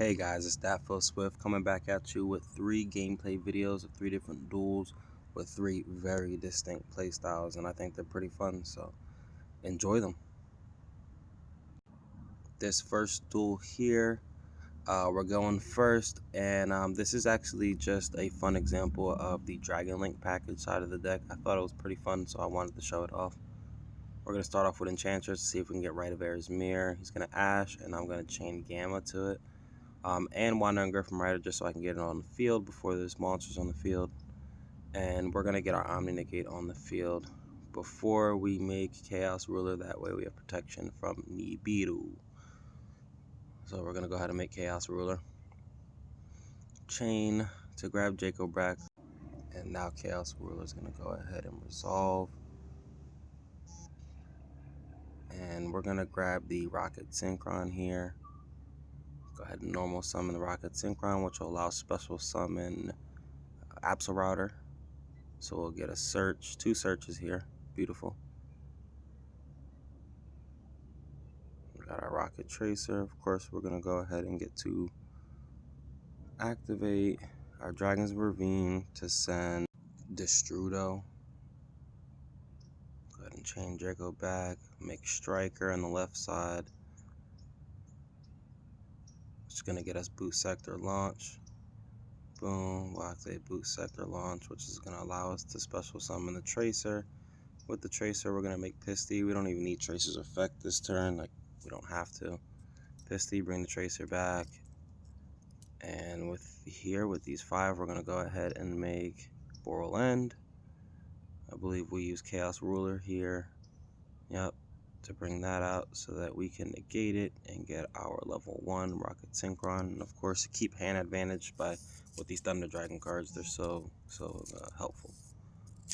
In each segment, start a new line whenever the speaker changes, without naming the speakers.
Hey guys, it's Daffo Swift coming back at you with 3 gameplay videos of 3 different duels with 3 very distinct playstyles, and I think they're pretty fun, so enjoy them. This first duel here, we're going first, and this is actually just a fun example of the Dragon Link package side of the deck. I thought it was pretty fun, so I wanted to show it off. We're going to start off with Enchantress to see if we can get Right of Air's Mirror. He's going to Ash, and I'm going to chain Gamma to it. And Wandering Griffin Rider just so I can get it on the field before there's monsters on the field. And we're going to get our Omni Negate on the field before we make Chaos Ruler. That way we have protection from Nibiru. So we're going to go ahead and make Chaos Ruler. Chain to grab Jacob back. And now Chaos Ruler is going to go ahead and resolve. And we're going to grab the Rocket Synchron here. Go ahead and normal summon the Rocket Synchron, which will allow special summon Router. So we'll get a search, 2 searches here. Beautiful. We got our Rocket Tracer. Of course, we're going to go ahead and get to activate our Dragon's Ravine to send Destrudo. Go ahead and chain Draco back. Make Striker on the left side. It's going to get us Boost Sector Launch. Boom, we'll activate Boost Sector Launch, which is going to allow us to special summon the Tracer. With the Tracer, we're going to make Pisty. We don't even need Tracer's effect this turn. Like, we don't have to. Pisty, bring the Tracer back. And with these 5, we're going to go ahead and make Borrelend. I believe we use Chaos Ruler here. Yep, to bring that out so that we can negate it and get our level 1 Rocket Synchron. And of course, keep hand advantage with these Thunder Dragon cards. They're so helpful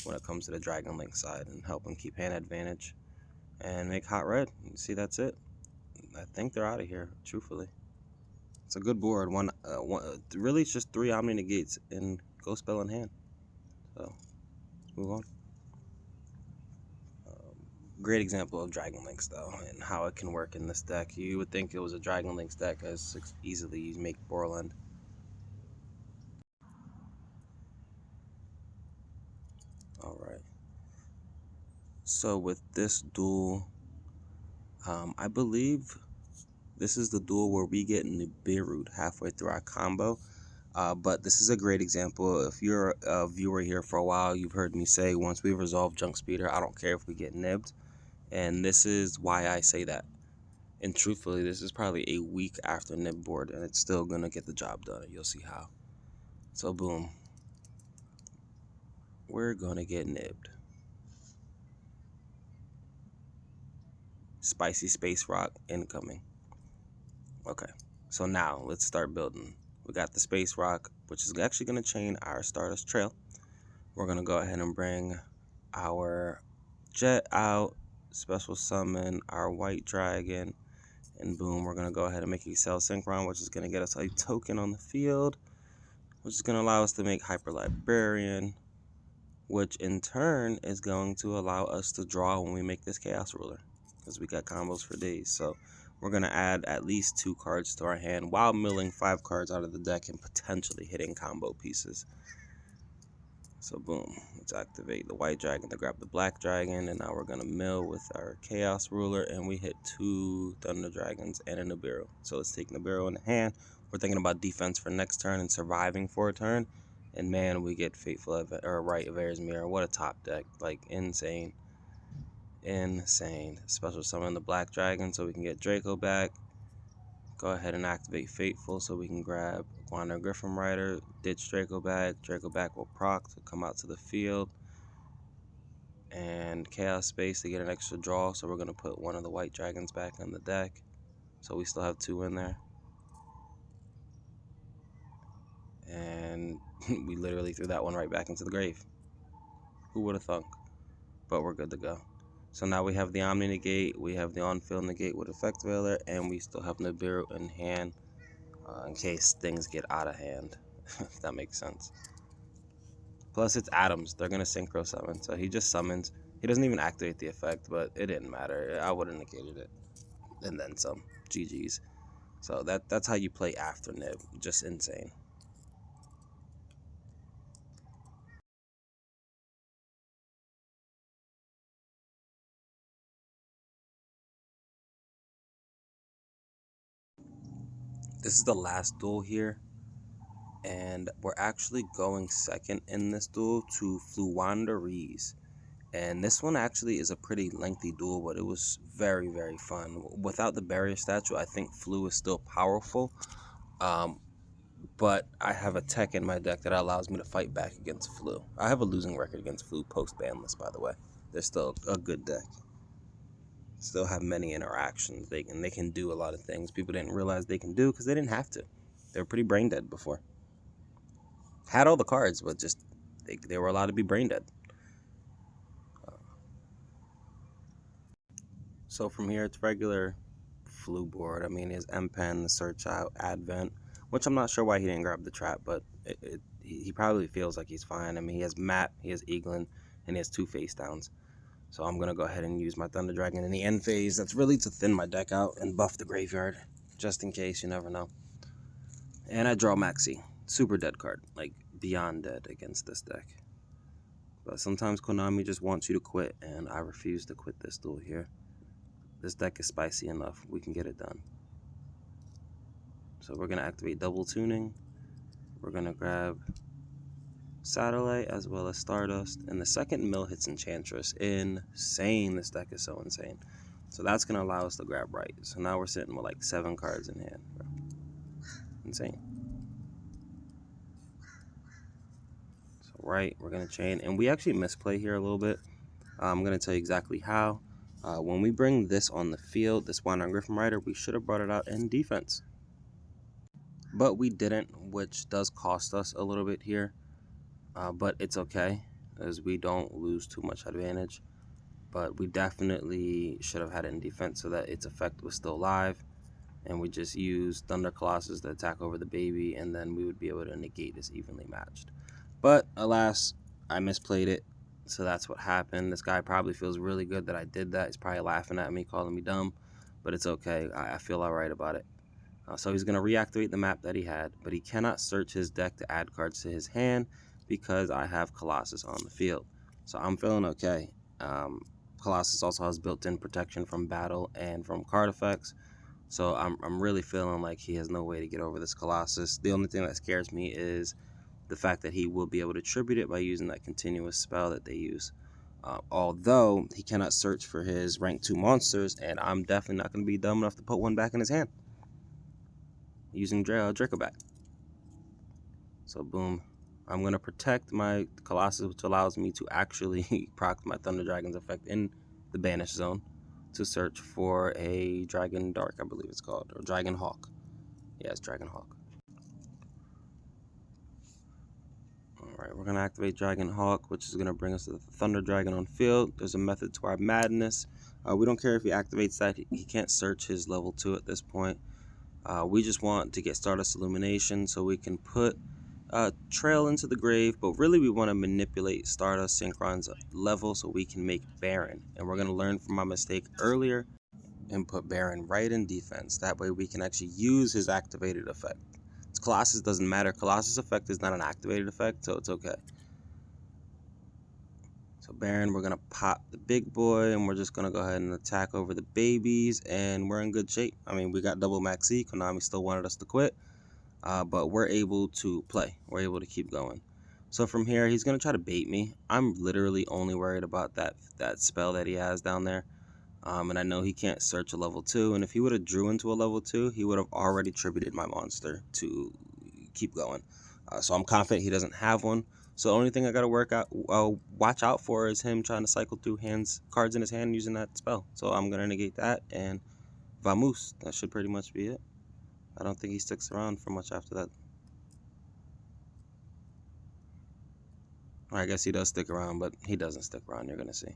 when it comes to the Dragon Link side and helping keep hand advantage. And make Hot Red. You see, that's it. I think they're out of here, truthfully. It's a good board. Really, it's just 3 Omni Negates and Ghost Spell in hand. So, let's move on. Great example of Dragon Links, though, and how it can work in this deck. You would think it was a Dragon Links deck, as easily you make Borrelend. Alright. So, with this duel, I believe this is the duel where we get Nibiru halfway through our combo. But this is a great example. If you're a viewer here for a while, you've heard me say once we resolve Junk Speeder, I don't care if we get nibbed. And this is why I say that. And truthfully, this is probably a week after nib board, and it's still going to get the job done. You'll see how. So, boom. We're going to get nibbed. Spicy Space Rock incoming. Okay, so now let's start building. We got the Space Rock, which is actually going to chain our Stardust Trail. We're going to go ahead and bring our Jet out, special summon our White Dragon, and boom, we're going to go ahead and make Excel Synchron, which is going to get us a token on the field, which is going to allow us to make Hyper Librarian, which in turn is going to allow us to draw when we make this Chaos Ruler, because we got combos for days. So we're going to add at least 2 cards to our hand while milling 5 cards out of the deck and potentially hitting combo pieces. So boom, let's activate the White Dragon to grab the Black Dragon, and now we're going to mill with our Chaos Ruler, and we hit 2 Thunder Dragons and a Nibiru. So let's take Nibiru in the hand. We're thinking about defense for next turn and surviving for a turn, and man, we get Right of Air's Mirror. What a top deck, like insane. Insane. Special summon the Black Dragon so we can get Draco back. Go ahead and activate Fateful so we can grab Wandering Griffin Rider, ditch Draco back. Draco back will proc to come out to the field. And Chaos Space to get an extra draw, so we're going to put one of the White Dragons back on the deck. So we still have 2 in there. And we literally threw that one right back into the grave. Who would have thunk? But we're good to go. So now we have the Omni Negate, we have the on-field Negate with Effect Veiler, and we still have Nibiru in hand in case things get out of hand, if that makes sense. Plus, it's Atoms. They're going to Synchro Summon, so he just summons. He doesn't even activate the effect, but it didn't matter. I would have negated it. And then some. GG's. So that's how you play after Nib. Just insane. This is the last duel here, and we're actually going second in this duel to Fluwanderies. And this one actually is a pretty lengthy duel, but it was very, very fun. Without the barrier statue, I think Flu is still powerful. But I have a tech in my deck that allows me to fight back against Flu. I have a losing record against Flu post-banless, by the way. They're still a good deck. Still have many interactions. They can do a lot of things people didn't realize they can do because they didn't have to. They were pretty brain dead before. Had all the cards, but just they were allowed to be brain dead. So from here, it's regular Flu board. I mean, his M-Pen, the Search Out, Advent, which I'm not sure why he didn't grab the Trap, but he probably feels like he's fine. I mean, he has Map, he has Eaglin, and he has 2 face downs. So I'm going to go ahead and use my Thunder Dragon in the end phase. That's really to thin my deck out and buff the graveyard, just in case, you never know. And I draw Maxi. Super dead card, like beyond dead against this deck. But sometimes Konami just wants you to quit, and I refuse to quit this duel here. This deck is spicy enough. We can get it done. So we're going to activate Double Tuning. We're going to grab Satellite as well as Stardust. And the second mill hits Enchantress. Insane. This deck is so insane. So that's going to allow us to grab right. So now we're sitting with like 7 cards in hand. Bro. Insane. So right, we're going to chain. And we actually misplay here a little bit. I'm going to tell you exactly how. When we bring this on the field, this Wandering Griffin Rider, we should have brought it out in defense. But we didn't, which does cost us a little bit here. But it's okay, as we don't lose too much advantage. But we definitely should have had it in defense so that its effect was still live. And we just used Thunder Colossus to attack over the baby, and then we would be able to negate this evenly matched. But alas, I misplayed it. So that's what happened. This guy probably feels really good that I did that. He's probably laughing at me, calling me dumb. But it's okay. I feel all right about it. So he's going to reactivate the map that he had. But he cannot search his deck to add cards to his hand because I have Colossus on the field. So I'm feeling okay. Colossus also has built-in protection from battle and from card effects. So I'm really feeling like he has no way to get over this Colossus. The only thing that scares me is the fact that he will be able to tribute it by using that continuous spell that they use. Although he cannot search for his rank 2 monsters, and I'm definitely not going to be dumb enough to put one back in his hand using Dracobat. So boom. I'm going to protect my Colossus, which allows me to actually proc my Thunder Dragon's effect in the Banish Zone to search for a Dragon Dark, I believe it's called, or Dragon Hawk. Yeah, it's Dragon Hawk. Alright, we're going to activate Dragon Hawk, which is going to bring us to the Thunder Dragon on field. There's a method to our madness. We don't care if he activates that. He can't search his level 2 at this point. We just want to get Stardust Illumination so we can put Trail into the grave, but really we want to manipulate Stardust Synchron's level so we can make Baron. And we're going to learn from my mistake earlier and put Baron right in defense. That way we can actually use his activated effect. Colossus doesn't matter. Colossus effect is not an activated effect, so it's okay. So Baron, we're going to pop the big boy, and we're just going to go ahead and attack over the babies, and we're in good shape. I mean, we got double Maxi. Konami still wanted us to quit, but we're able to play. We're able to keep going. So from here, he's going to try to bait me. I'm literally only worried about that spell that he has down there. And I know he can't search a level 2, and if he would have drew into a level 2, he would have already tributed my monster to keep going. So I'm confident he doesn't have one. So the only thing I got to watch out for is him trying to cycle through cards in his hand using that spell. So I'm going to negate that, and Vamoose. That should pretty much be it. I don't think he sticks around for much after that. Or I guess he does stick around, but he doesn't stick around, you're going to see.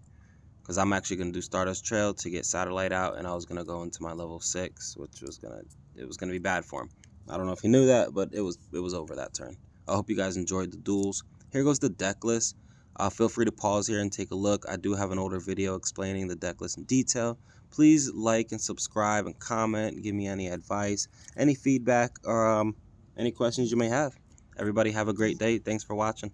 Because I'm actually going to do Stardust Trail to get Satellite out, and I was going to go into my level 6, which was going to be bad for him. I don't know if he knew that, but it was over that turn. I hope you guys enjoyed the duels. Here goes the deck list. Feel free to pause here and take a look. I do have an older video explaining the deck list in detail, Please like and subscribe and comment. Give me any advice, any feedback, or any questions you may have. Everybody have a great day. Thanks for watching.